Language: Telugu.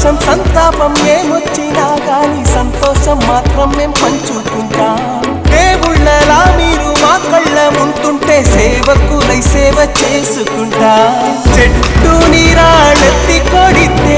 సంతోషం సంతాపం ఏమొచ్చినా గాని సంతోషం మాత్రం మేం పంచుకుంటాం దేవుళ్ళలా మీరు మా కళ్ళ ఉంటుంటే సేవకులై సేవ చేసుకుంటా చెట్టు నీరాడెత్తి కొడితే